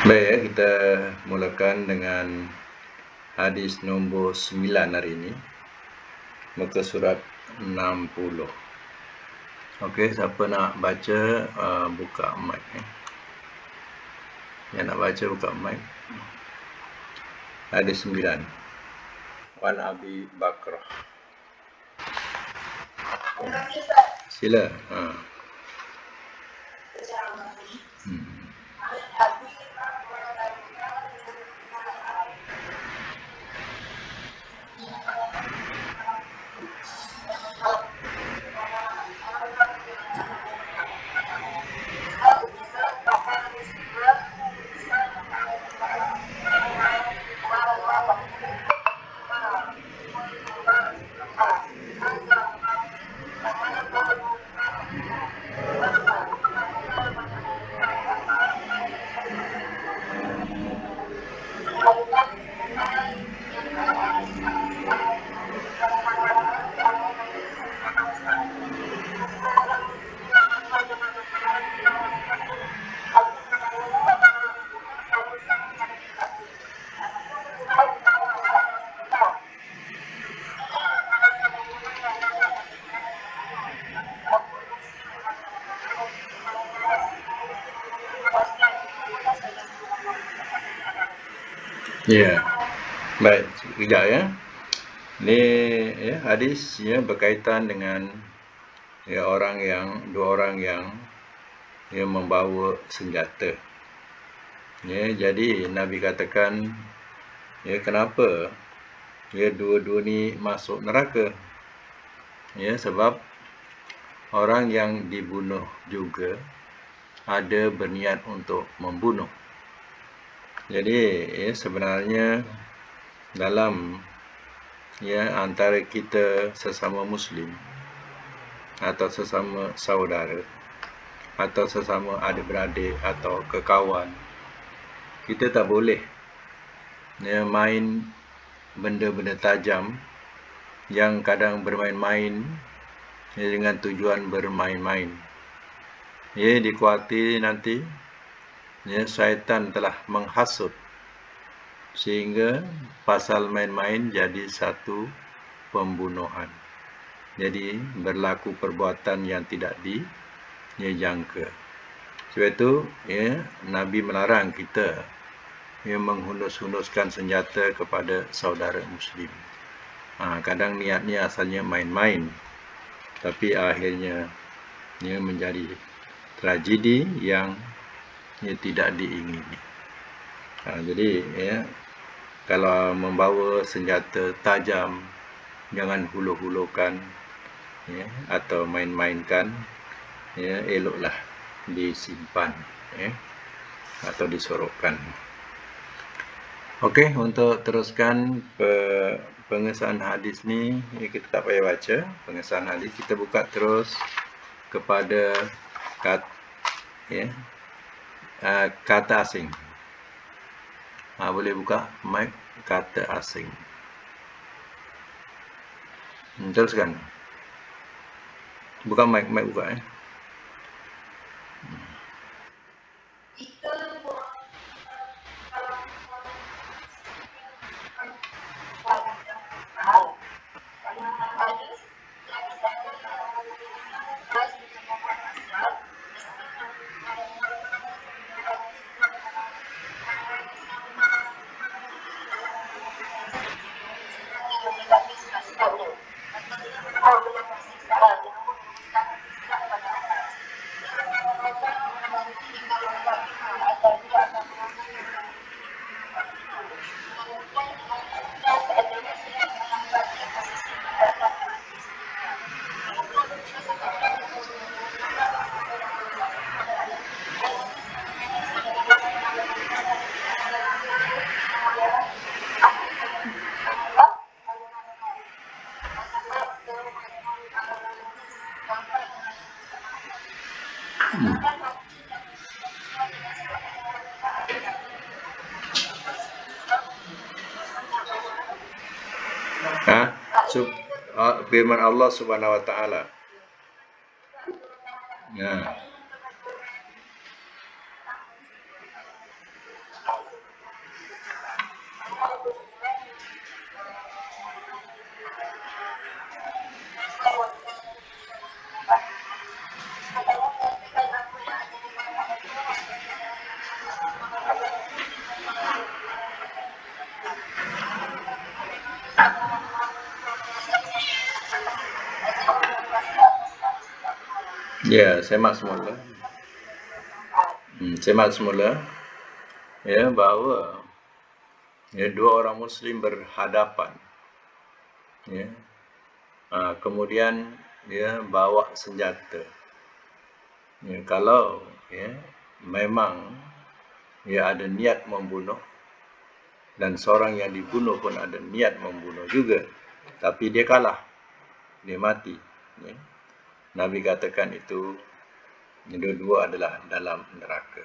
Baik ya, kita mulakan dengan hadis nombor 9 hari ini, muka surat 60. Okey, siapa nak baca buka mic ya. Yang nak baca buka mic. Hadis 9. Wan Abi Bakrah. Sila. Ya. Baik, sekejap ya. Ini ya, hadis ya berkaitan dengan ya dua orang yang membawa senjata. Ya, jadi Nabi katakan ya kenapa ya dua-dua ni masuk neraka? Ya, sebab orang yang dibunuh juga ada berniat untuk membunuh. Jadi ya sebenarnya dalam ya antara kita sesama muslim atau sesama saudara atau sesama adik-beradik atau kekawan, kita tak boleh ya main benda-benda tajam yang kadang bermain-main ya, dengan tujuan bermain-main. Ya, dikuatiri nanti ya syaitan telah menghasut sehingga pasal main-main jadi satu pembunuhan. Jadi berlaku perbuatan yang tidak dijangka. Sebab itu ya Nabi melarang kita yang menghunus-hunuskan senjata kepada saudara muslim. Kadang niatnya asalnya main-main, tapi akhirnya ia menjadi tragedi yang tidak diingini. Jadi ya kalau membawa senjata tajam, jangan hulu-hulukan ya, atau main-mainkan ya, eloklah disimpan ya, atau disorokkan. Okey, untuk teruskan pengesahan hadis ni ya, kita tak payah baca pengesahan hadis, kita buka terus kepada kata asing. Boleh buka mic kata asing. Teruskan. Buka mic buka ya. Firman Allah Subhanahu wa taala. Ya, semak semula. Semak semula. Ya, bahawa ya, dua orang Muslim berhadapan. Ya. Kemudian dia bawa senjata. Ya, kalau ya, memang dia ada niat membunuh dan seorang yang dibunuh pun ada niat membunuh juga, tapi dia kalah, dia mati. Ya. Nabi katakan itu dua-dua adalah dalam neraka.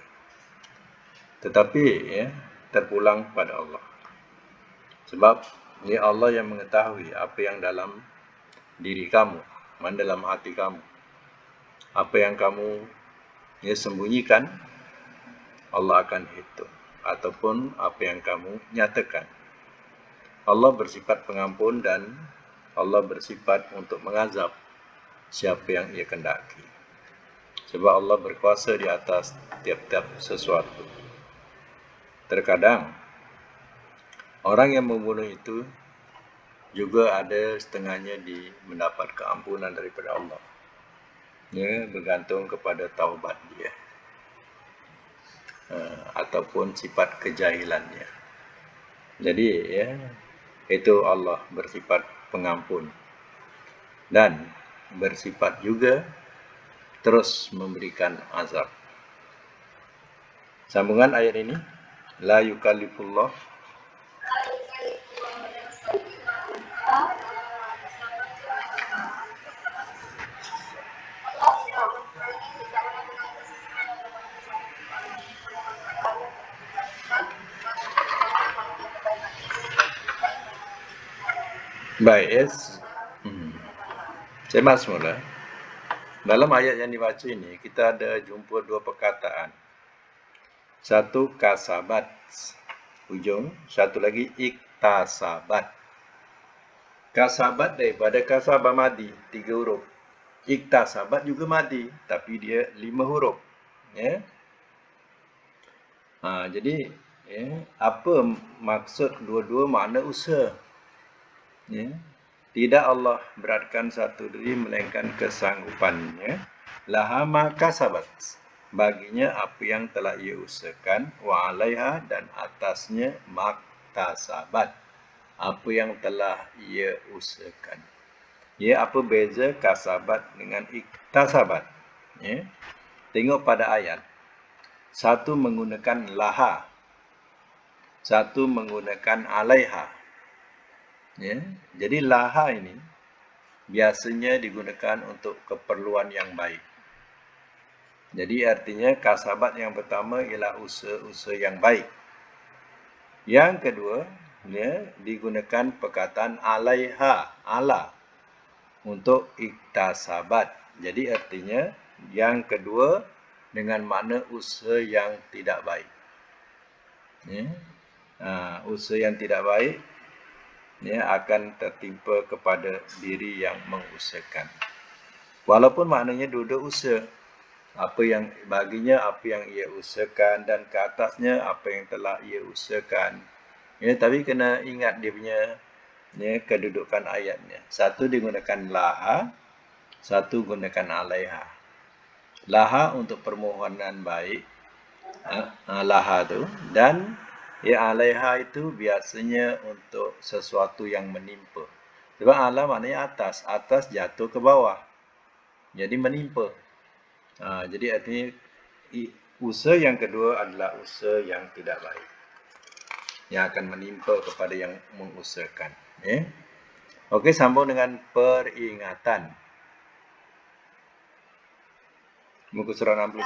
Tetapi ya, terpulang pada Allah. Sebab ini Allah yang mengetahui apa yang dalam diri kamu, mana dalam hati kamu. Apa yang kamu ya, sembunyikan, Allah akan hitung. Ataupun apa yang kamu nyatakan. Allah bersifat pengampun dan Allah bersifat untuk mengazab siapa yang ia kehendaki. Sebab Allah berkuasa di atas tiap-tiap sesuatu. Terkadang orang yang membunuh itu juga ada setengahnya mendapat keampunan daripada Allah. Ya, bergantung kepada taubat dia. Ataupun sifat kejahilannya. Jadi ya, itu Allah bersifat pengampun dan bersifat juga terus memberikan azab. Sambungan ayat ini, la yukallifullah baik yes. Semak semula. Dalam ayat yang dibaca ini kita ada jumpa dua perkataan. Satu kasabat ujung, satu lagi iktasabat. Kasabat daripada kasabah madi 3 huruf. Iktasabat juga madi tapi dia 5 huruf. Ya. Jadi ya, apa maksud dua-dua makna usaha? Ya. Tidak Allah beratkan satu diri melainkan kesanggupannya. Laha ma kasabat. Baginya apa yang telah ia usahakan. Wa alaiha dan atasnya maktasabat. Apa yang telah ia usahakan. Ya, apa beza kasabat dengan iktasabat? Ya. Tengok pada ayat. Satu menggunakan laha. Satu menggunakan alaiha. Ya. Jadi laha ini biasanya digunakan untuk keperluan yang baik. Jadi artinya kasabat yang pertama ialah usaha-usaha yang baik. Yang kedua, ya, digunakan perkataan alaiha, ala, untuk iktasabat. Jadi artinya yang kedua dengan makna usaha yang tidak baik. Ya. Usaha yang tidak baik ya, akan tertimpa kepada diri yang mengusahakan. Walaupun maknanya dua-dua usaha. Apa yang baginya, apa yang ia usahakan, dan ke atasnya apa yang telah ia usahakan. Ya, tapi kena ingat dia punya ya, kedudukan ayatnya. Satu digunakan laha, satu gunakan alaiha. Laha untuk permohonan baik, laha tu, dan ya alaiha itu biasanya untuk sesuatu yang menimpa. Sebab ala maknanya atas, atas jatuh ke bawah. Jadi menimpa. Jadi artinya usaha yang kedua adalah usaha yang tidak baik. Yang akan menimpa kepada yang mengusahakan. Okey, sambung dengan peringatan. Muka surat 62.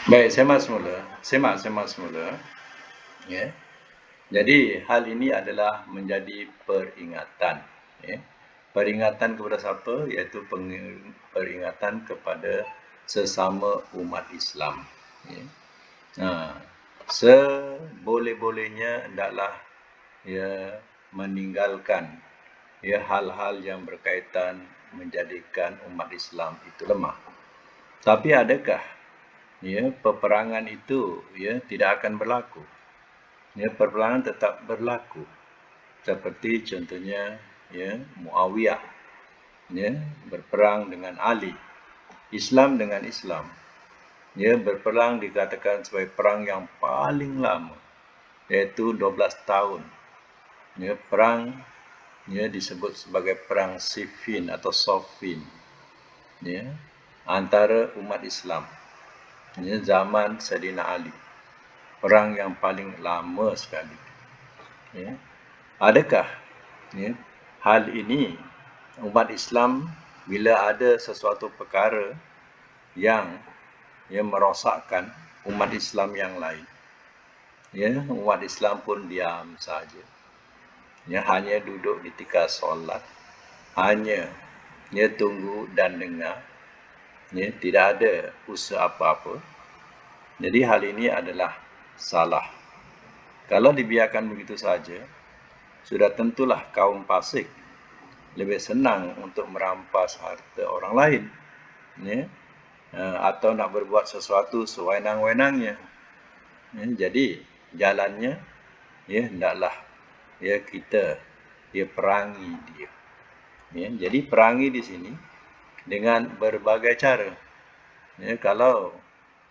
Baik, semak semula. Ya. Jadi hal ini adalah menjadi peringatan. Ya. Peringatan kepada siapa? Iaitu peringatan kepada sesama umat Islam. Ya. Seboleh-bolehnya hendaklah ya meninggalkan ya hal-hal yang berkaitan menjadikan umat Islam itu lemah. Tapi adakah ya peperangan itu ya tidak akan berlaku? Ya, peperangan tetap berlaku. Seperti contohnya ya Muawiyah ya berperang dengan Ali. Islam dengan Islam. Ya berperang dikatakan sebagai perang yang paling lama, iaitu 12 tahun. Ya, perang ya disebut sebagai perang Siffin atau Soffin. Ya, antara umat Islam. Ya, zaman Sayyidina Ali. Perang yang paling lama sekali. Ya. Adakah ya, hal ini umat Islam bila ada sesuatu perkara yang merosakkan umat Islam yang lain, ya umat Islam pun diam saja, ya hanya duduk di ketika solat, hanya ya tunggu dan dengar, ya tidak ada usaha apa-apa. Jadi hal ini adalah salah. Kalau dibiarkan begitu saja, sudah tentulah kaum fasik lebih senang untuk merampas harta orang lain, ya, atau nak berbuat sesuatu sewenang-wenangnya. Ya, jadi jalannya, ya hendaklah ya kita perangi dia. Ya, jadi perangi di sini dengan berbagai cara. Ya, kalau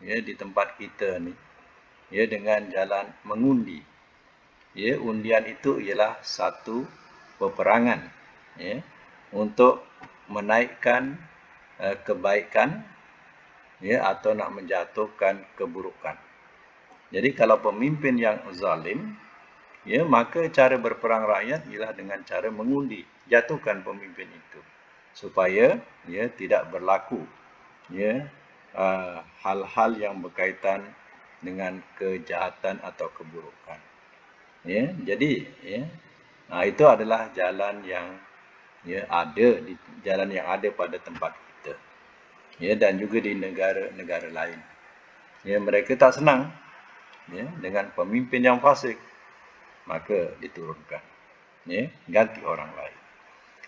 ya di tempat kita ni, ya dengan jalan mengundi. Ya, undian itu ialah satu peperangan, ya, untuk menaikkan kebaikan, ya, atau nak menjatuhkan keburukan. Jadi kalau pemimpin yang zalim, ya maka cara berperang rakyat ialah dengan cara mengundi, jatuhkan pemimpin itu supaya ya tidak berlaku ya hal-hal yang berkaitan dengan kejahatan atau keburukan. Ya, jadi ya itu adalah jalan yang ya ada di jalan yang ada pada tempat kita. Ya, dan juga di negara-negara lain. Ya, mereka tak senang ya dengan pemimpin yang fasik, maka diturunkan. Ya, ganti orang lain.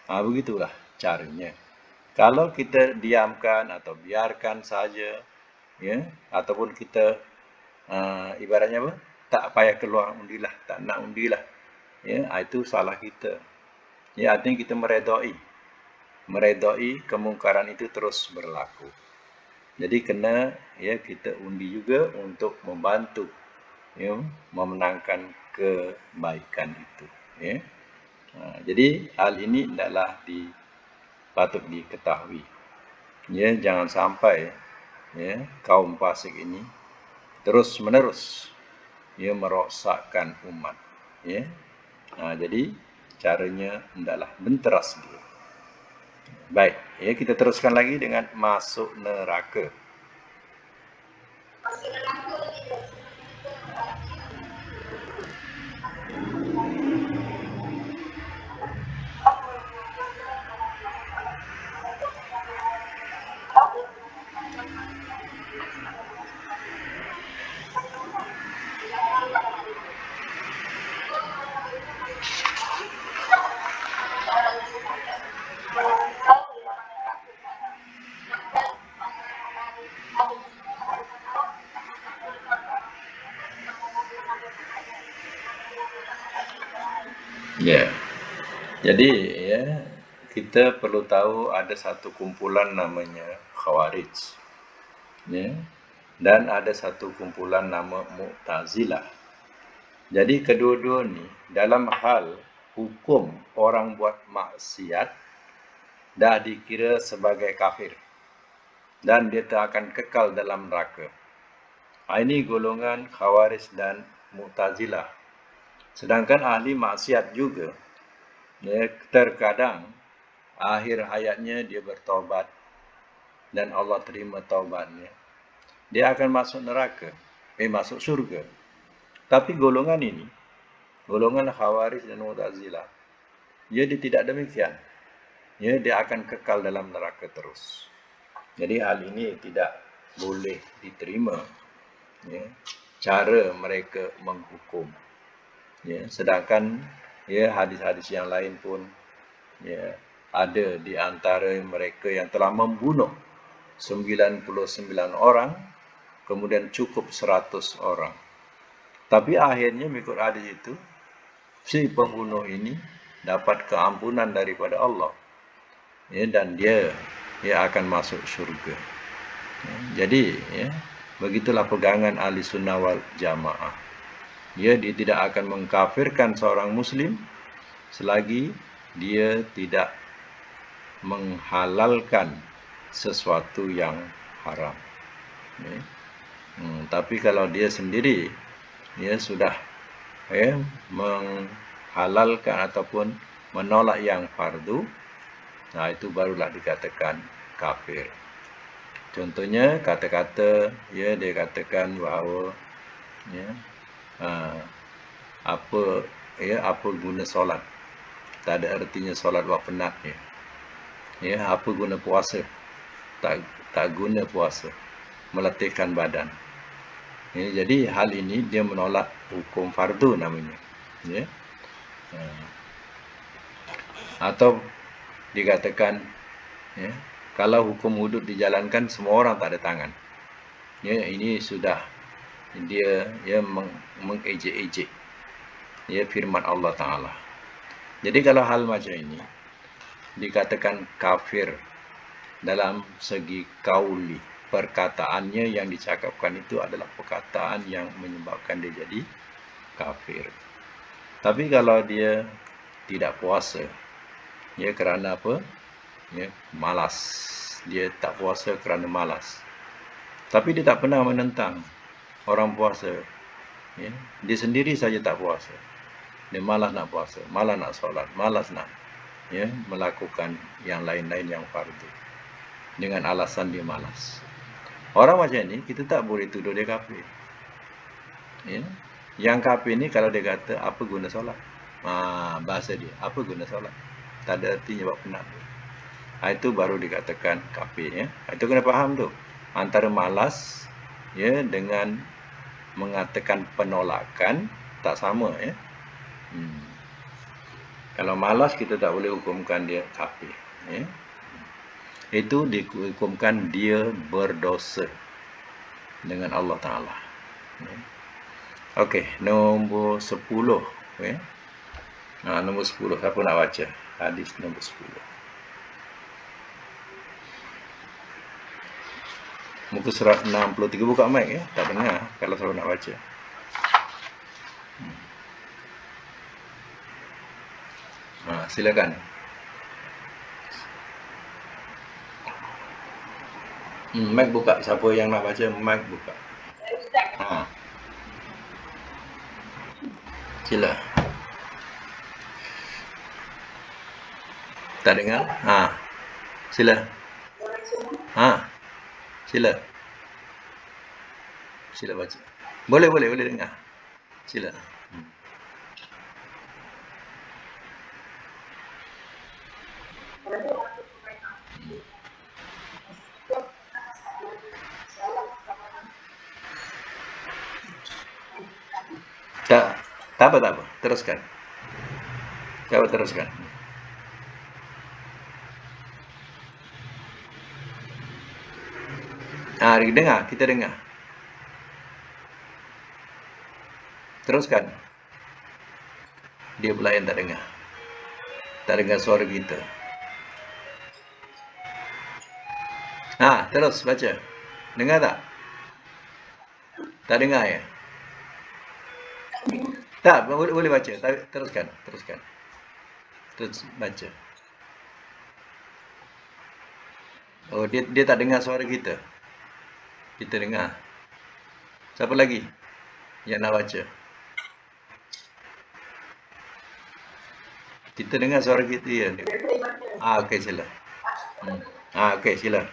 Begitulah caranya. Kalau kita diamkan atau biarkan saja, ya, ataupun kita ibaratnya apa? Tak payah keluar undilah, tak nak undilah. Ya, itu salah kita. Ya, artinya kita meredai kemungkaran itu terus berlaku. Jadi kena ya kita undi juga untuk membantu ya memenangkan kebaikan itu. Ya. Jadi hal ini hendaklah patut diketahui. Ya, jangan sampai ya kaum fasik ini terus menerus ya merosakkan umat. Ya. Jadi caranya hendaklah benteras dia. Baik, ya kita teruskan lagi dengan masuk neraka. Ya. Jadi ya kita perlu tahu ada satu kumpulan namanya Khawarij. Ya. Dan ada satu kumpulan nama Mu'tazilah. Jadi kedua-dua ni dalam hal hukum orang buat maksiat dah dikira sebagai kafir dan dia tak akan kekal dalam neraka. Ini golongan Khawarij dan Mu'tazilah. Sedangkan ahli maksiat juga, ya, terkadang akhir hayatnya dia bertaubat dan Allah terima taubatnya. dia akan masuk neraka, masuk surga. Tapi golongan ini, golongan Khawarij dan Mu'tazilah, dia tidak demikian. Ya, dia akan kekal dalam neraka terus. Jadi hal ini tidak boleh diterima. Ya, cara mereka menghukum. Ya, sedangkan ya hadis-hadis yang lain pun ya ada di antara mereka yang telah membunuh 99 orang, kemudian cukup 100 orang. Tapi akhirnya mengikut hadis itu, si pembunuh ini dapat keampunan daripada Allah. Ya, dan dia akan masuk surga. Ya, jadi ya, begitulah pegangan ahli sunnah wal jamaah. Dia tidak akan mengkafirkan seorang muslim selagi dia tidak menghalalkan sesuatu yang haram. Ya. Tapi kalau dia sendiri sudah menghalalkan ataupun menolak yang fardu, nah itu barulah dikatakan kafir. Contohnya kata-kata dia katakan bahawa apa guna solat? Tak ada artinya solat buat penat apa guna puasa? Tak guna puasa, meletihkan badan. Jadi hal ini dia menolak hukum fardu namanya. Atau dikatakan kalau hukum hudud dijalankan semua orang tak ada tangan. Ini sudah dia mengejek-ejek firman Allah Ta'ala. Jadi kalau hal macam ini dikatakan kafir dalam segi kauli, perkataannya yang dicakapkan itu adalah perkataan yang menyebabkan dia jadi kafir. Tapi kalau dia tidak puasa kerana apa? Malas. Dia tak puasa kerana malas. Tapi dia tak pernah menentang orang puasa. Dia sendiri saja tak puasa. Dia malas nak puasa, malas nak solat, malas nak melakukan yang lain-lain yang fardu dengan alasan dia malas. Orang macam ni kita tak boleh tuduh dia kafir. Yang kafir ni kalau dia kata apa guna solat? Bahasa dia, apa guna solat? Tak ada artinya buat penat. Itu baru dikatakan kafir. Itu kena faham tu. Antara malas dengan mengatakan penolakan tak sama. Kalau malas kita tak boleh hukumkan dia kafir. Itu dihukumkan dia berdosa dengan Allah Ta'ala. Okey, nombor 10. Nombor 10. Siapa nak baca? Hadis nombor 10. Muka surat 63. Buka mic tak dengar kalau saya nak baca. Silakan. Mic buka. Siapa yang nak baca, mic buka. Sila. Tak dengar? Sila. Sila. Sila baca. Boleh dengar. Sila. Tak apa. Teruskan. Coba teruskan. Dengar, kita dengar. Teruskan. Dia pula yang tak dengar. Tak dengar suara kita. Terus baca. Dengar tak? Tak dengar ya? Tak, boleh baca. Teruskan. Terus baca. Oh, dia tak dengar suara kita. Kita dengar. Siapa lagi yang nak baca? Kita dengar suara kita ya. Okey, sila. Okey, sila.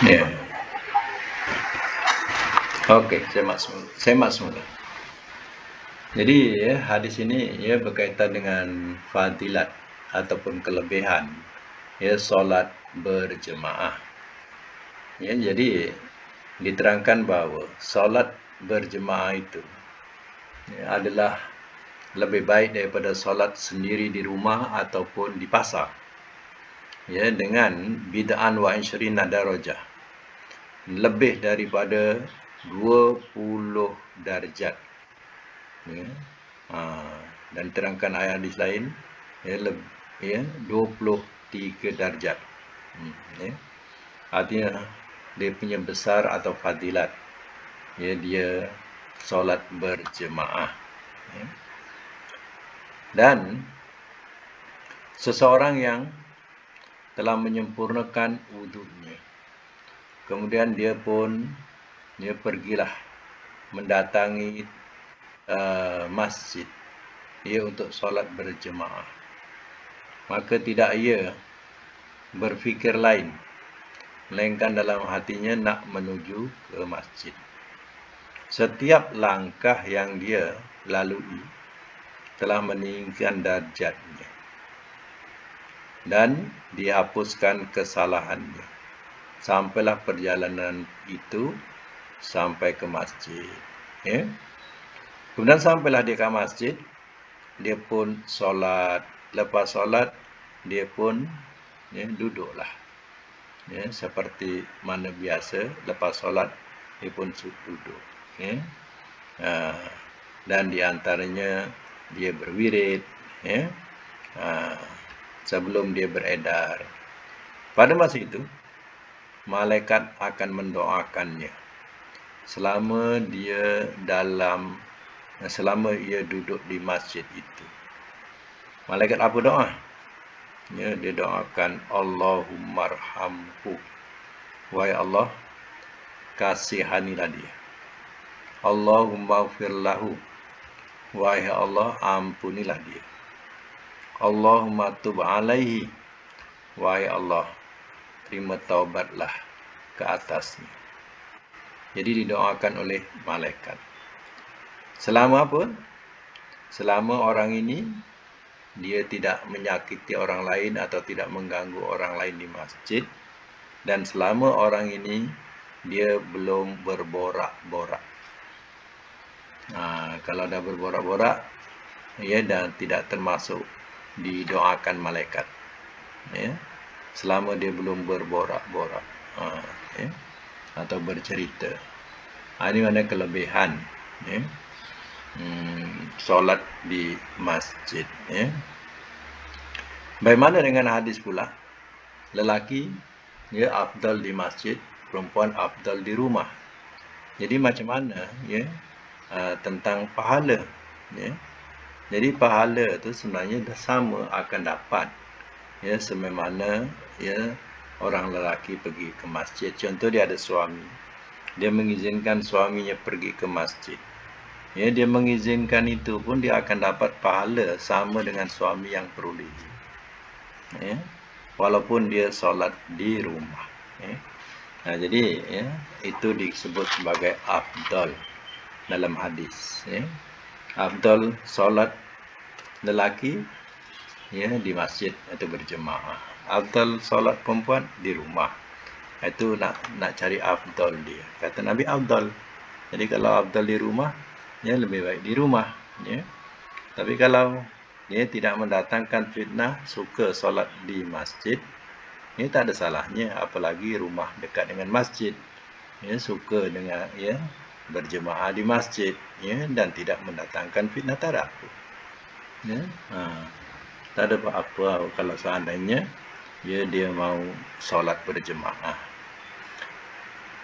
Ya. Oke, semak semula. Jadi ya, hadis ini ya berkaitan dengan fadilat ataupun kelebihan ya solat berjemaah. Ya, jadi diterangkan bahwa solat berjemaah itu ya, adalah lebih baik daripada solat sendiri di rumah ataupun di pasar. Ya, dengan bid'an wa 20 darajah. Lebih daripada 20 darjat. Ya. Dan terangkan ayat hadis lain ya 23 darjat. Ya. Artinya dia punya besar atau fadilat. Ya, dia solat berjemaah. Ya. Dan seseorang yang telah menyempurnakan wudunya, kemudian dia pergilah mendatangi masjid ia untuk solat berjemaah, maka tidak ia berfikir lain melainkan dalam hatinya nak menuju ke masjid. Setiap langkah yang dia lalui telah meninggikan darjatnya dan dihapuskan kesalahannya sampailah perjalanan itu sampai ke masjid. Ya. Kemudian sampailah dia ke masjid, dia pun solat. Lepas solat, dia pun duduklah. Ya, seperti mana biasa, lepas solat, dia pun duduk. Ya. Dan diantaranya, dia berwirid. Ya. Sebelum dia beredar. Pada masa itu, malaikat akan mendoakannya selama ia duduk di masjid itu. Malaikat apa doa? Ya, dia doakan Allahumma arhamhu. Wahai Allah, kasihanilah dia. Allahumma ighfir lahu. Wahai Allah, ampunilah dia. Allahumma tub alaihi. Wahai Allah, terima taubatlah ke atasnya. Jadi didoakan oleh malaikat. Selama apa? Selama orang ini dia tidak menyakiti orang lain atau tidak mengganggu orang lain di masjid, dan selama orang ini dia belum berborak-borak. Kalau dah berborak-borak, ya, dan tidak termasuk didoakan malaikat, ya, selama dia belum berborak-borak, ya, atau bercerita. Ini mana kelebihan, ya, solat di masjid, ya. Bagaimana dengan hadis pula? Lelaki, ya, afdal di masjid, perempuan afdal di rumah. Jadi macam mana, ya, tentang pahala, ya. Jadi pahala tu sebenarnya dah sama akan dapat, ya, sememana, ya, orang lelaki pergi ke masjid. Contoh, dia ada suami, dia mengizinkan suaminya pergi ke masjid, ya, dia mengizinkan itu pun dia akan dapat pahala sama dengan suami yang perolehi, ya, walaupun dia solat di rumah, ya. Jadi, ya, itu disebut sebagai afdal dalam hadis, ya. Afdal solat lelaki, ya, di masjid atau berjemaah. Afdal solat perempuan di rumah. Itu nak cari afdal dia. Kata Nabi afdal. Jadi kalau afdal di rumah, ya, lebih baik di rumah, ya. Tapi kalau dia tidak mendatangkan fitnah, suka solat di masjid, ini tak ada salahnya, apalagi rumah dekat dengan masjid, ya, suka dengan, ya, berjemaah di masjid, ya, dan tidak mendatangkan fitnah, tak ada apa, ya. Tak ada apa-apa kalau seandainya, ya, dia mau solat berjemaah.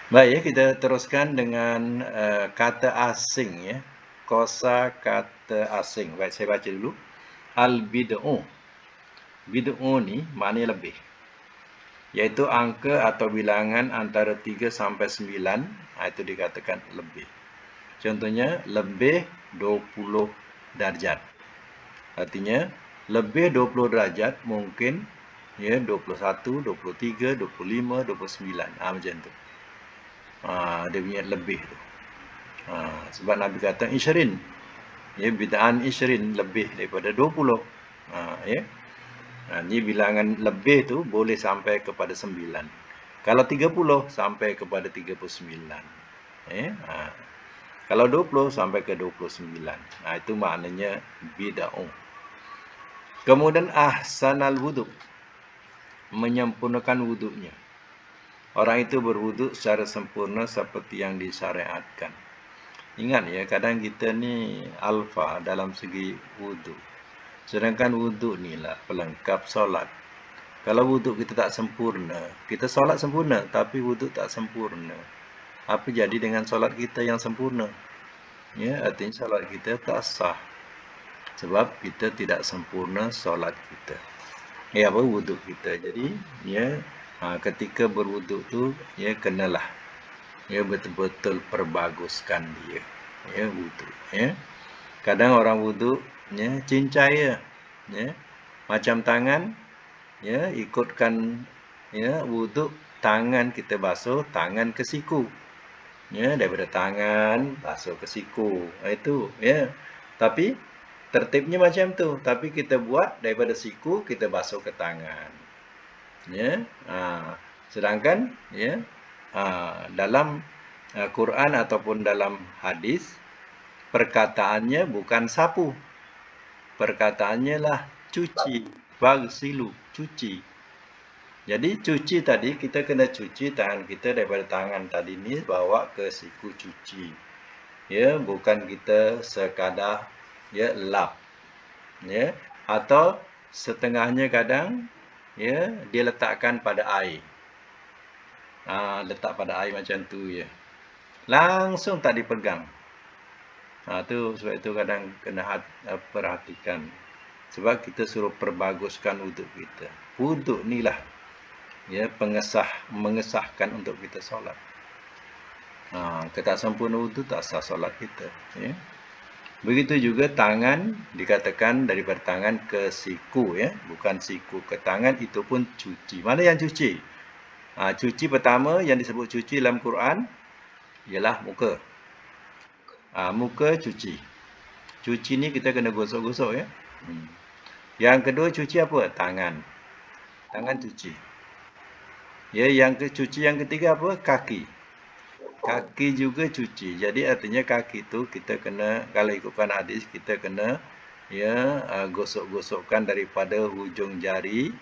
Baik, ya, kita teruskan dengan kata asing, ya, kosa kata asing. Baik, saya baca dulu. Al-bid'u. Bid'u ni maknanya lebih, iaitu angka atau bilangan antara 3 sampai 9, itu dikatakan lebih. Contohnya, lebih 20 darjat. Artinya, lebih 20 derajat mungkin, ya, 21, 23, 25, 29. Macam tu. Dia punya lebih tu. Sebab Nabi kata isyirin, ya, bid'an isyirin, lebih daripada 20. Ya. Ini bilangan lebih tu boleh sampai kepada 9. Kalau 30 sampai kepada 39. Kalau 20 sampai ke 29. Itu maknanya bid'ah. Kemudian ahsanal wudu, menyempurnakan wuduknya. Orang itu berwuduk secara sempurna seperti yang disyariatkan. Ingat, ya, kadang kita ni alfa dalam segi wuduk. Sedangkan wuduk ni lah pelengkap solat. Kalau wuduk kita tak sempurna, kita solat sempurna tapi wuduk tak sempurna, apa jadi dengan solat kita yang sempurna? Ya, artinya solat kita tak sah. Sebab kita tidak sempurna solat kita. Ya, apa wuduk kita. Jadi, ya, ketika berwuduk tu, ya, kenalah, ya, betul-betul perbaguskan dia, ya, wuduk, ya. Kadang orang wuduk, ya, cincaya, ya, macam tangan, ya, ikutkan, ya, wuduk, tangan kita basuh, tangan ke siku, ya, daripada tangan basuh ke siku, itu, ya. Tapi tertibnya macam tu, tapi kita buat daripada siku kita basuh ke tangan, ya. Sedangkan, ya, dalam Quran ataupun dalam hadis, perkataannya bukan sapu, perkataannya lah cuci, bagsilu, cuci. Jadi cuci tadi kita kena cuci tangan kita daripada tangan tadi ni bawa ke siku cuci, ya, bukan kita sekadar, ya, lap, ya, atau setengahnya kadang, ya, dia letakkan pada air, letak pada air macam tu, ya, langsung tak dipegang. Tu sebab itu kadang kena perhatikan, sebab kita suruh perbaguskan wuduk kita. Wuduk ni lah, ya, mengesahkan untuk kita solat. Kita tak sempurna wuduk, tak sah solat kita, ya. Begitu juga tangan, dikatakan daripada tangan ke siku, ya, bukan siku ke tangan, itu pun cuci. Mana yang cuci? Cuci pertama yang disebut cuci dalam Quran ialah muka. Muka cuci. Cuci ni kita kena gosok-gosok, ya. Yang kedua cuci apa? Tangan. Tangan cuci. Ya, cuci yang ketiga apa? Kaki. Kaki juga cuci. Jadi artinya kaki itu kita kena, kalau ikutkan hadis, kita kena ya gosok-gosokkan daripada ujung jari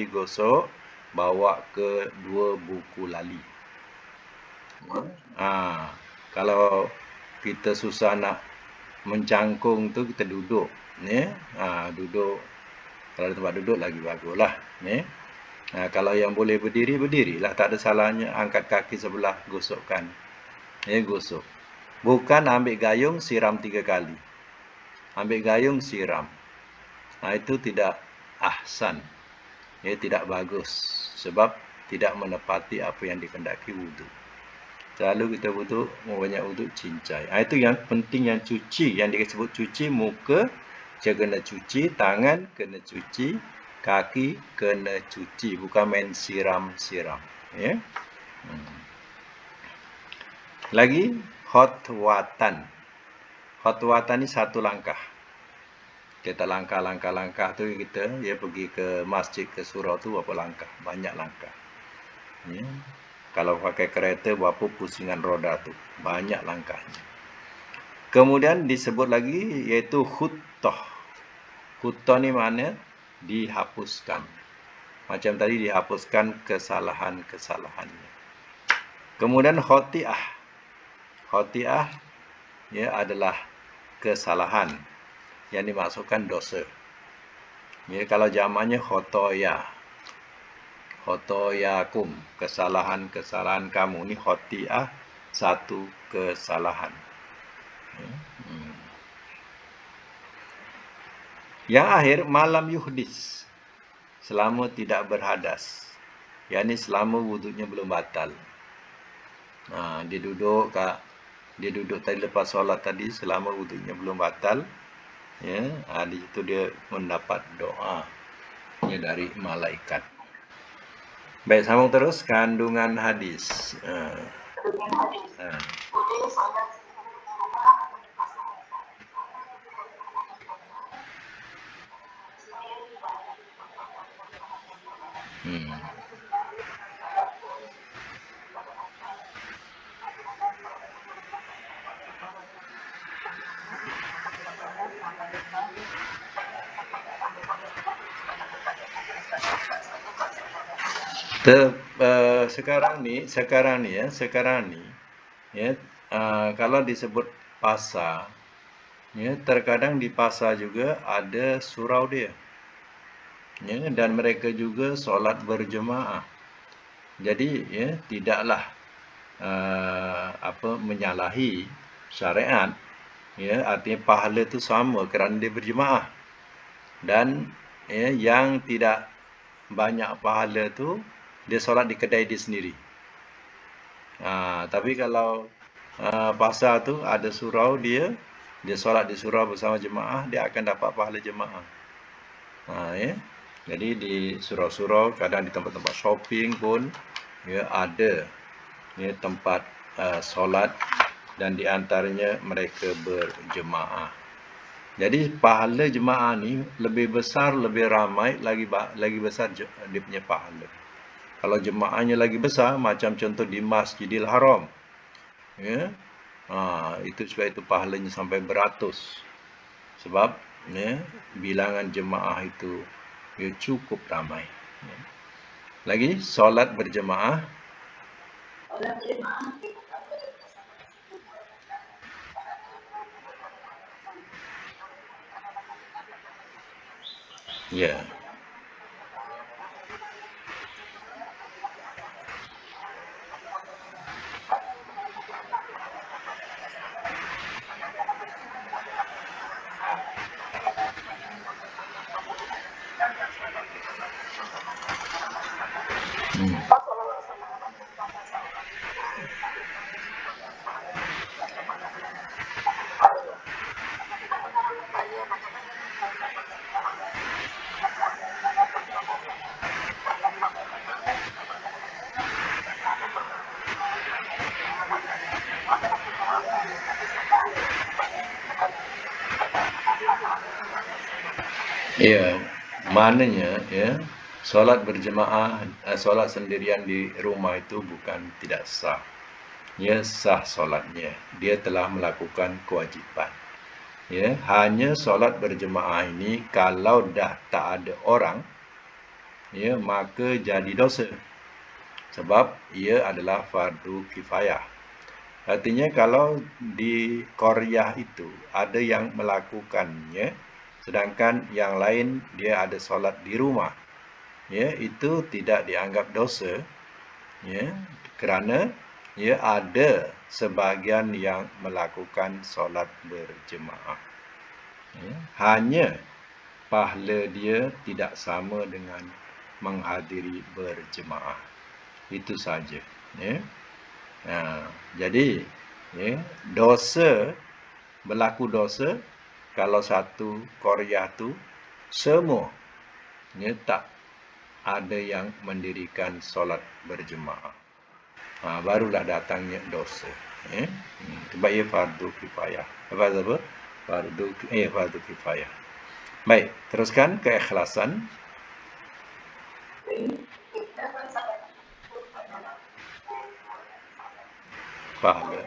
gosok, bawa ke 2 buku lali. Kalau kita susah nak mencangkung tu, kita duduk, duduk. Kalau ada tempat duduk lagi baguslah, kalau yang boleh berdiri, berdirilah, tak ada salahnya. Angkat kaki sebelah, gosokkan, gosok. Bukan ambil gayung siram 3 kali. Ambil gayung siram, itu tidak ahsan, tidak bagus, sebab tidak menepati apa yang dikehendaki wudu. Selalu kita banyak wudu cincai. Itu yang penting, yang cuci, yang disebut cuci. Muka kena cuci, tangan kena cuci, kaki kena cuci, bukan main siram-siram. Lagi khotwatan. Khotwatan ni 1 langkah. Kita langkah tu kita pergi ke masjid, ke surau tu berapa langkah? Banyak langkah. Kalau pakai kereta berapa pusingan roda tu? Banyak langkahnya. Kemudian disebut lagi iaitu khuttah. Khuttah ni makna dihapuskan. Macam tadi dihapuskan kesalahan-kesalahannya. Kemudian khoti'ah. Khoti'ah adalah kesalahan yang dimaksudkan dosa. Kalau jamaknya khotoya. Khotoyakum, kesalahan-kesalahan kamu. Ni khoti'ah, 1 kesalahan. Yang akhir, malam yuhdis, selama tidak berhadas. Yang ni selama wudunya belum batal. Dia duduk tadi lepas solat tadi, selama wudunya belum batal. Di situ dia mendapat doa dari malaikat. Baik, sambung terus kandungan hadis. Sekarang ni kalau disebut pasar, terkadang di pasar juga ada surau dia, dan mereka juga solat berjemaah. Jadi tidaklah menyalahi syariat, artinya pahala tu sama kerana dia berjemaah. Dan yang tidak banyak pahala tu, dia solat di kedai dia sendiri. Tapi kalau pasar tu ada surau dia solat di surau bersama jemaah, dia akan dapat pahala jemaah. Jadi di surau-surau, kadang di tempat-tempat shopping pun ada tempat solat, dan di antaranya mereka berjemaah. Jadi pahala jemaah ni lebih besar, lebih ramai, lagi besar dia punya pahala. Kalau jemaahnya lagi besar, macam contoh di Masjidil Haram, itu sebab itu pahalanya sampai beratus. Sebab bilangan jemaah itu cukup ramai. Lagi solat berjemaah. Ya. Maknanya solat berjemaah, solat sendirian di rumah itu bukan tidak sah. ya sah solatnya. Dia telah melakukan kewajipan. Ya, hanya solat berjemaah ini kalau dah tak ada orang, ya, maka jadi dosa. Sebab ia adalah fardu kifayah. Artinya kalau di qaryah itu ada yang melakukannya, sedangkan yang lain dia ada solat di rumah, ya, itu tidak dianggap dosa, ya, kerana ya ada sebahagian yang melakukan solat berjemaah. Ya, hanya pahala dia tidak sama dengan menghadiri berjemaah. Itu saja. Ya. Jadi ya, berlaku dosa kalau satu qaryah tu semua ya, tak ada yang mendirikan solat berjemaah. Barulah datangnya dosa. Ya. Sebab ia fardu kifayah. Apa? Fardu kifayah. Baik, teruskan keikhlasan. Pahala.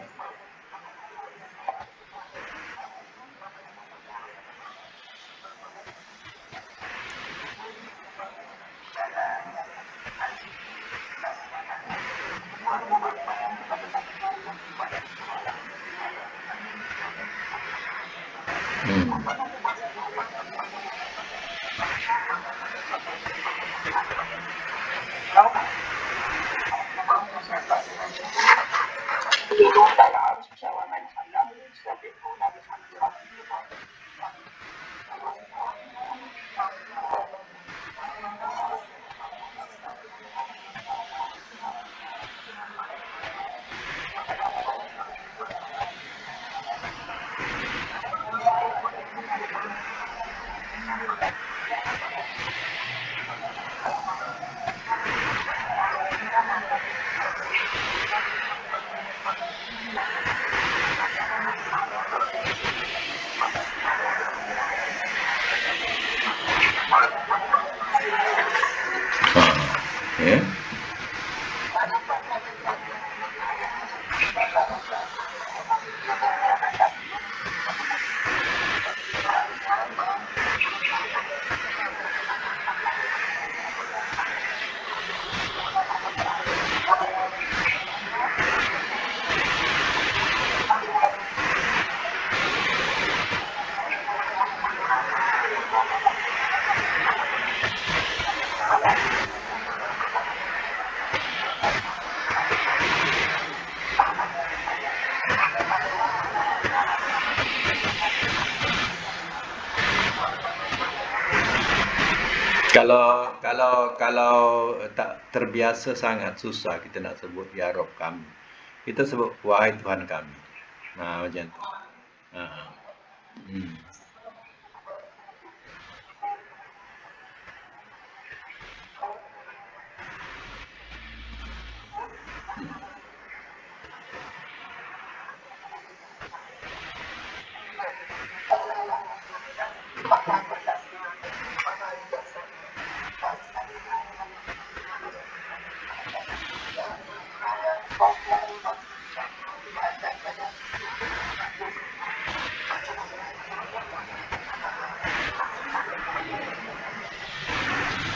Ya. Kalau tak terbiasa sangat, susah kita nak sebut ya Rabb kami. Kita sebut wahai Tuhan kami. Macam tu. Ha. Hmm.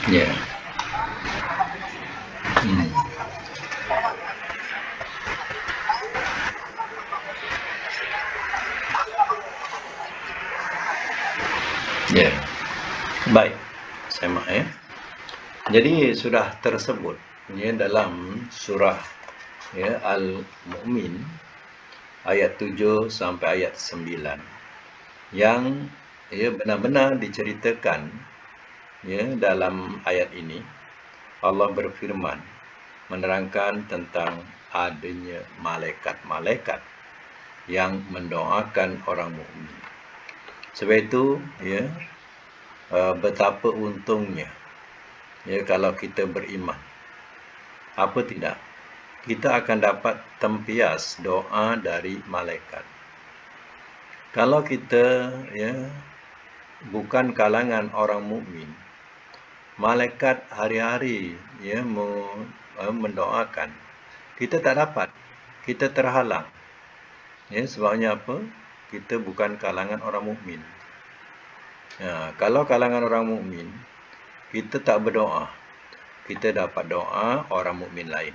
Ya. Hmm. Ya. Baik. Semak ya. Jadi sudah tersebut ya dalam surah ya Al-Mu'min ayat 7 sampai ayat 9 yang ya benar-benar diceritakan ya dalam ayat ini. Allah berfirman menerangkan tentang adanya malaikat-malaikat yang mendoakan orang mukmin. Sebab itu ya betapa untungnya ya kalau kita beriman. Apa tidak? Kita akan dapat tempias doa dari malaikat. Kalau kita ya bukan kalangan orang mukmin, malaikat hari-hari ya mendoakan, kita tak dapat. kita terhalang. Ya, sebabnya apa? Kita bukan kalangan orang mukmin. Kalau kalangan orang mukmin, kita tak berdoa, kita dapat doa orang mukmin lain.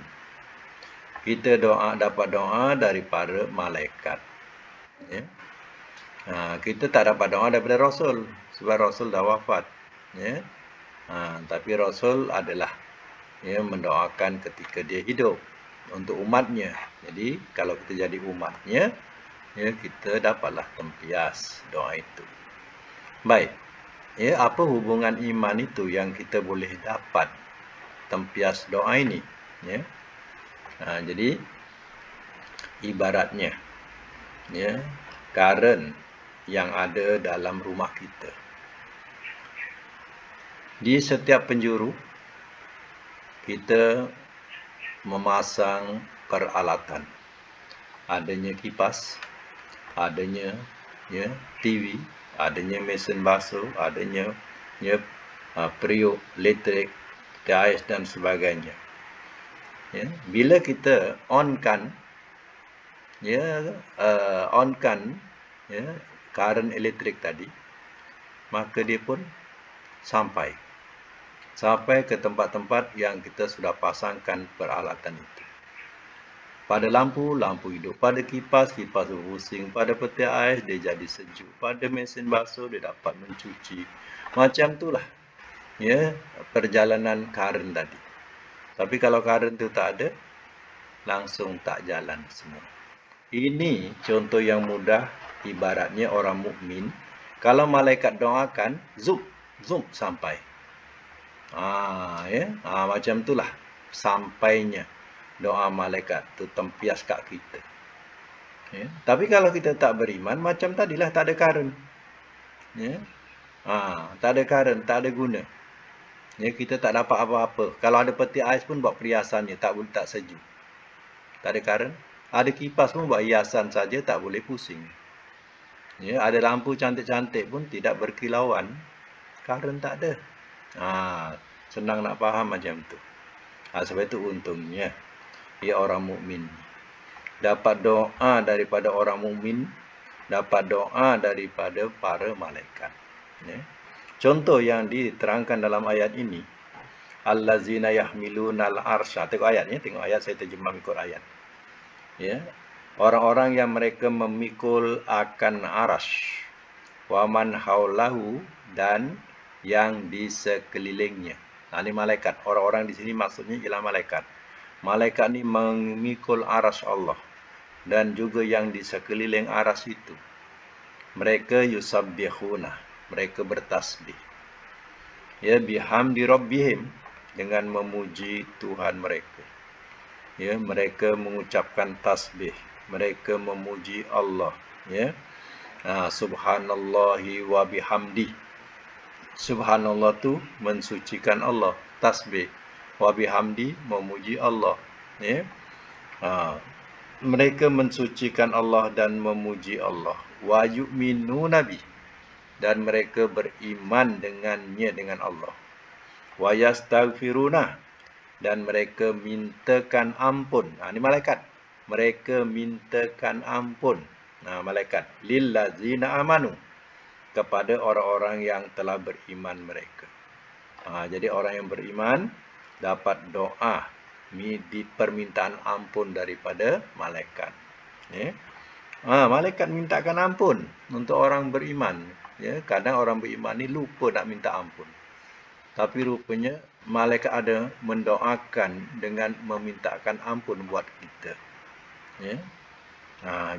Kita dapat doa daripada malaikat. Ya. Kita tak dapat doa daripada Rasul, sebab Rasul dah wafat. Ya. Tapi Rasul adalah mendoakan ketika dia hidup untuk umatnya. Jadi kalau kita jadi umatnya, kita dapatlah tempias doa itu. Baik. Apa hubungan iman itu yang kita boleh dapat tempias doa ini? Jadi ibaratnya karen yang ada dalam rumah kita. Di setiap penjuru kita memasang peralatan. Adanya kipas, adanya TV, adanya mesin basuh, adanya periuk elektrik, ais dan sebagainya. Bila kita onkan karen elektrik tadi, maka dia pun sampai ke tempat-tempat yang kita sudah pasangkan peralatan itu. Pada lampu hidup. Pada kipas berpusing. Pada peti ais, dia jadi sejuk. Pada mesin basuh, dia dapat mencuci. Macam itulah perjalanan karen tadi. Tapi kalau karen itu tak ada, langsung tak jalan semua. Ini contoh yang mudah, ibaratnya orang mukmin. Kalau malaikat doakan, zoom sampai. Macam itulah sampainya doa malaikat tu tempias kat kita. Tapi kalau kita tak beriman, macam tadilah, tak ada karen. Tak ada karen, tak ada guna. Kita tak dapat apa-apa. Kalau ada peti ais pun buat perhiasannya, tak sejuk. Tak ada karen. Ada kipas pun buat hiasan saja, tak boleh pusing. Ada lampu cantik-cantik pun tidak berkilauan. Karen tak ada. Senang nak faham macam tu. Sebab itu untungnya orang mukmin dapat doa daripada orang mukmin, dapat doa daripada para malaikat. Contoh yang diterangkan dalam ayat ini, allazina yahmilunal arsya. Tengok ayat ni, tengok ayat, saya terjemah ikut ayat. Orang-orang yang mereka memikul akan arasy, wa man haulahu, dan yang di sekelilingnya. Ini malaikat. Orang-orang di sini maksudnya ialah malaikat. Malaikat ni memikul arasy Allah dan juga yang di sekeliling arasy itu. Mereka yusabbihuna, mereka bertasbih. Bihamdi rabbihim, dengan memuji Tuhan mereka. Mereka mengucapkan tasbih, mereka memuji Allah. Subhanallahi wa bihamdi. Subhanallah tu mensucikan Allah, tasbih. Wa bihamdi, memuji Allah. Mereka mensucikan Allah dan memuji Allah. Wa yu'minuna bi, dan mereka beriman dengannya, dengan Allah. Wa yastaghfiruna, dan mereka mintakan ampun. Ini malaikat. Mereka mintakan ampun. Malaikat. Lillazina amanu, kepada orang-orang yang telah beriman mereka. Jadi orang yang beriman dapat doa di permintaan ampun daripada malaikat. Malaikat mintakan ampun untuk orang beriman. Kadang orang beriman ni lupa nak minta ampun. Tapi rupanya malaikat ada mendoakan dengan memintakan ampun buat kita.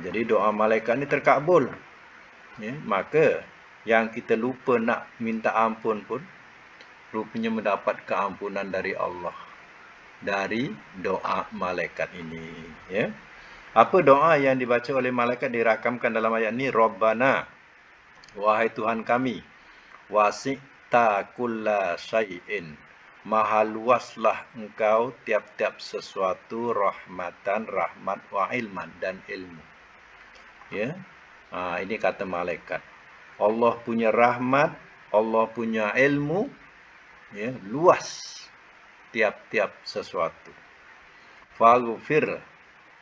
Jadi doa malaikat ni terkabul. Maka yang kita lupa nak minta ampun pun rupanya mendapat keampunan dari Allah dari doa malaikat ini. Apa doa yang dibaca oleh malaikat dirakamkan dalam ayat ini? Rabbana, wahai Tuhan kami, wasi'ta kulla syai'in, maha luaslah engkau tiap-tiap sesuatu, rahmatan, rahmat, wa ilman, dan ilmu. Ini kata malaikat. Allah punya rahmat, Allah punya ilmu, luas tiap-tiap sesuatu. Faghfir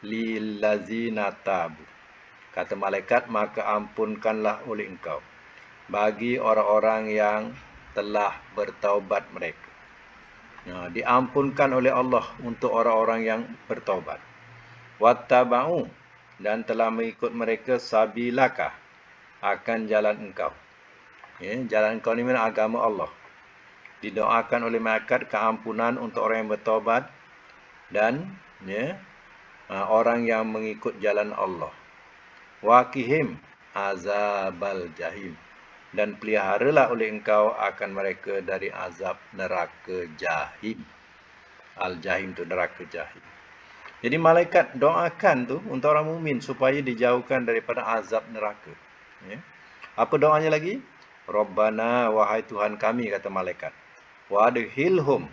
lillazina tabu. Kata malaikat, maka ampunkanlah oleh engkau bagi orang-orang yang telah bertaubat mereka. Diampunkan oleh Allah untuk orang-orang yang bertaubat. Wattaba'u, dan telah mengikut mereka sabilaka, akan jalan engkau. Jalan engkau ni mana? Agama Allah. Didoakan oleh malaikat keampunan untuk orang yang bertaubat dan orang yang mengikut jalan Allah. Waqihim azabal jahim, dan peliharalah oleh engkau akan mereka dari azab neraka jahim. Al-jahim tu neraka jahim. Jadi malaikat doakan tu untuk orang mukmin supaya dijauhkan daripada azab neraka. Apa doanya lagi? Rabbana, wahai Tuhan kami, kata malaikat, wadkhilhum,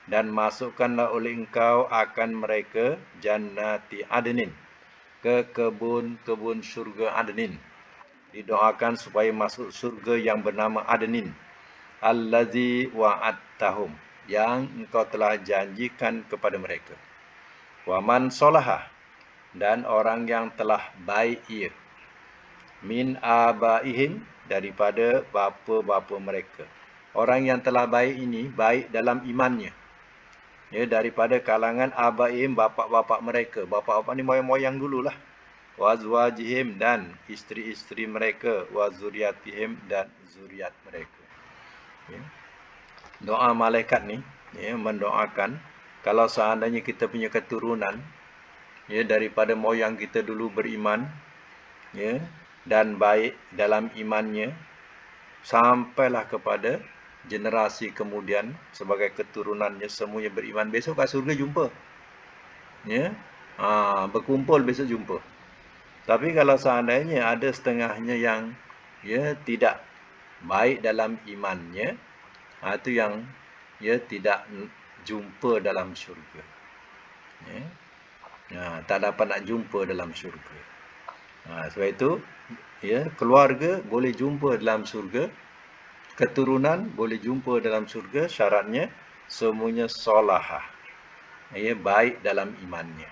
dan masukkanlah oleh engkau akan mereka jannati adnin, ke kebun-kebun syurga Adnin. Didoakan supaya masuk syurga yang bernama Adnin. Allazi wa'adtahum, yang engkau telah janjikan kepada mereka. Wa man solaha, dan orang yang telah baik ia. Min abaihim, daripada bapa-bapa mereka. Orang yang telah baik ini, baik dalam imannya. Daripada kalangan abaihim, bapak-bapak mereka. Bapak-bapak ni moyang-moyang dululah. Wa azwajihim, dan isteri-isteri mereka. Wa zuriatihim, dan zuriat mereka. Doa malaikat ni mendoakan kalau seandainya kita punya keturunan daripada moyang kita dulu beriman dan baik dalam imannya, sampailah kepada generasi kemudian sebagai keturunannya semuanya beriman, besok kat surga jumpa. Berkumpul besok jumpa. Tapi kalau seandainya ada setengahnya yang tidak baik dalam imannya, itu yang tidak jumpa dalam syurga. Tak dapat nak jumpa dalam syurga. Sebab itu keluarga boleh jumpa dalam syurga, keturunan boleh jumpa dalam syurga, syaratnya semuanya solahah, baik dalam imannya.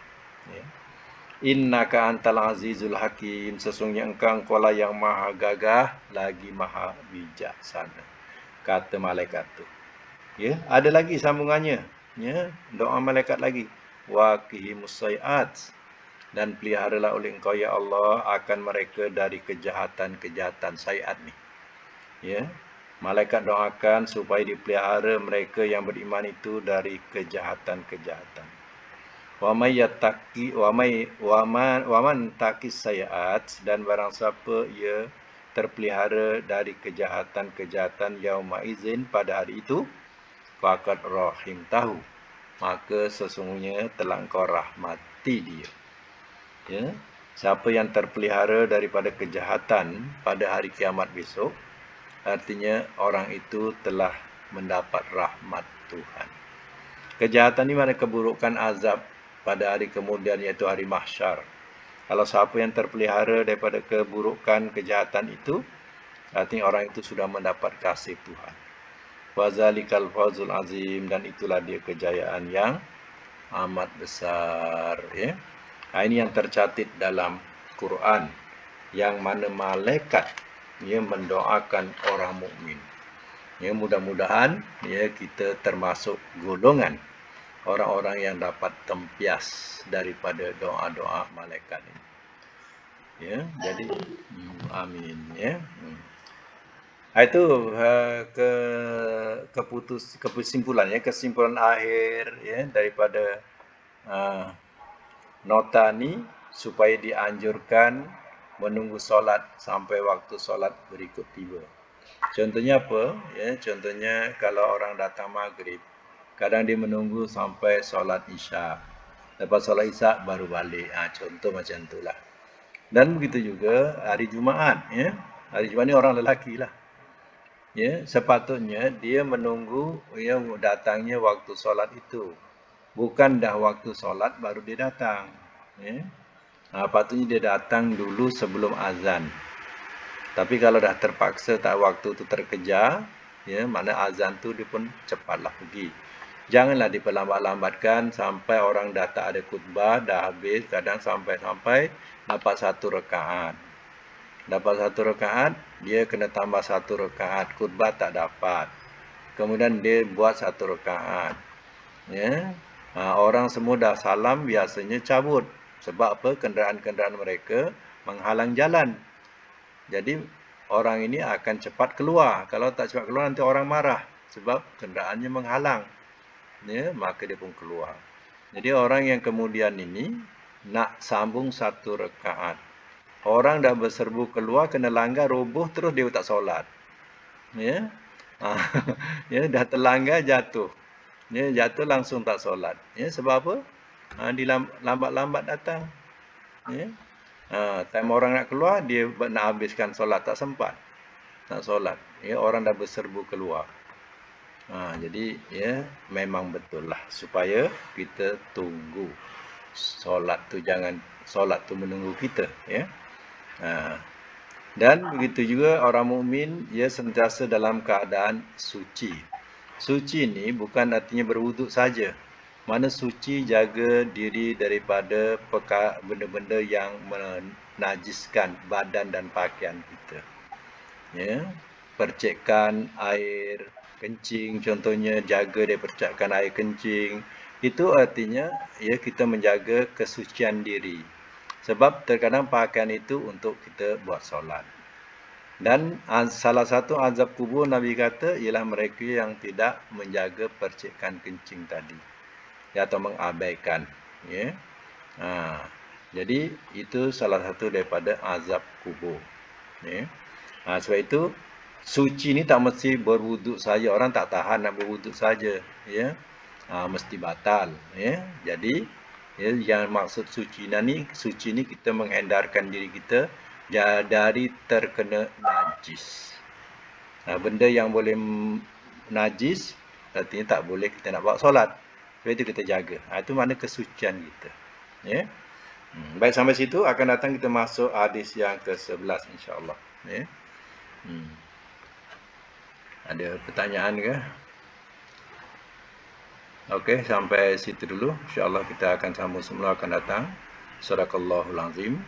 Innaka antal azizul hakim, sesungguhnya engkau lah yang maha gagah lagi maha bijaksana, kata malaikat tu. Ada lagi sambungannya, doa malaikat lagi. Waqihimus sayiat, dan peliharalah oleh engkau ya Allah akan mereka dari kejahatan-kejahatan. Sayiat ni, malaikat doakan supaya dipelihara mereka yang beriman itu dari kejahatan-kejahatan. Wa man taqis sayiat, dan barang siapa ia terpelihara dari kejahatan-kejahatan yauma izin, pada hari itu, faqad rahimtahu, maka sesungguhnya telah engkau rahmati dia. Siapa yang terpelihara daripada kejahatan pada hari kiamat besok, artinya orang itu telah mendapat rahmat Tuhan. Kejahatan ini mana? Keburukan azab pada hari kemudian, iaitu hari mahsyar. Kalau siapa yang terpelihara daripada keburukan kejahatan itu, artinya orang itu sudah mendapat kasih Tuhan. Wazalikal fawzul azim, dan itulah dia kejayaan yang amat besar. Ini yang tercatat dalam Quran, yang mana malaikat mendoakan orang mukmin. Mudah-mudahan kita termasuk golongan orang-orang yang dapat tempias daripada doa-doa malaikat ini. Jadi amin. Itu kesimpulan akhir daripada nota ni, supaya dianjurkan menunggu solat sampai waktu solat berikut tiba. Contohnya apa? Contohnya kalau orang datang maghrib, kadang dia menunggu sampai solat isya. Lepas solat isya baru balik. Contoh macam itulah. Dan begitu juga hari Jumaat. Hari Jumaat ni orang lelaki lah. Sepatutnya dia menunggu datangnya waktu solat itu. Bukan dah waktu solat baru dia datang. Patutnya dia datang dulu sebelum azan. Tapi kalau dah terpaksa tak waktu tu terkejar, mana azan tu dia pun cepatlah pergi. Janganlah diperlambat-lambatkan sampai orang dah tak ada khutbah, dah habis, kadang sampai dapat 1 rakaat. Dapat 1 rakaat, dia kena tambah 1 rakaat, khutbah tak dapat. Kemudian dia buat 1 rakaat. Ya. Orang semua dah salam, biasanya cabut. Sebab apa? Kenderaan-kenderaan mereka menghalang jalan. Jadi orang ini akan cepat keluar. Kalau tak cepat keluar, nanti orang marah. Sebab kenderaannya menghalang. Ya, maka dia pun keluar. Jadi orang yang kemudian ini nak sambung 1 rakaat. Orang dah berserbu keluar, kena langgar, roboh, terus dia tak solat. Ya, ya dah terlanggar, jatuh. Ya, jatuh langsung tak solat. Ya, sebab apa? Lambat-lambat datang. Ya. Time orang nak keluar, dia nak habiskan solat, tak sempat nak solat. Ya, orang dah berserbu keluar. Jadi ya memang betul lah supaya kita tunggu solat tu, jangan solat tu menunggu kita, ya. Dan begitu juga orang mukmin, ia sentiasa dalam keadaan suci. Suci ni bukan artinya berwuduk saja. Mana suci, jaga diri daripada benda-benda yang menajiskan badan dan pakaian kita. Ya, percikan air kencing contohnya, jaga dia percikan air kencing. Itu artinya ya kita menjaga kesucian diri. Sebab terkadang pakaian itu untuk kita buat solat. Dan salah satu azab kubur Nabi kata ialah mereka yang tidak menjaga percikan kencing tadi, ya, atau mengabaikan, ya. Jadi itu salah satu daripada azab kubur, ya. Sebab itu suci ni tak mesti berwuduk saja. Orang tak tahan nak berwuduk saja, ya. Mesti batal, ya. Jadi ya, yang maksud suci ni kita menghindarkan diri kita dari terkena najis. Benda yang boleh najis artinya tak boleh kita nak buat solat. Sebab itu kita jaga. Itu makna kesucian kita, ya. Baik, sampai situ. Akan datang kita masuk hadis yang ke-11 insya-Allah, ya. Ada pertanyaan ke? Okey, sampai situ dulu. InsyaAllah kita akan sambung semula akan datang. Sadaqallahul azim.